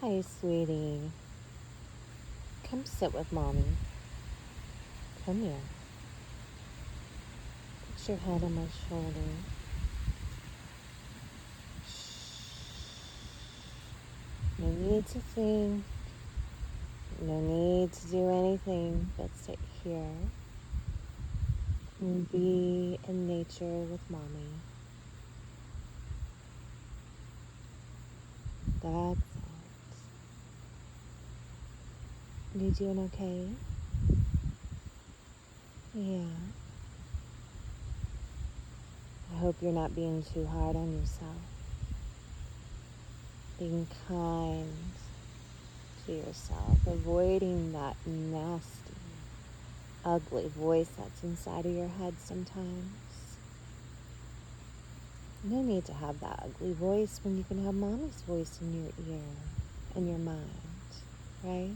Hi, sweetie. Come sit with mommy. Come here. Put your head on my shoulder. No need to think. No need to do anything but sit here and be in nature with mommy. That's it. You doing okay? Yeah. I hope you're not being too hard on yourself. Being kind to yourself. Avoiding that nasty, ugly voice that's inside of your head sometimes. No need to have that ugly voice when you can have mommy's voice in your ear, in your mind, right?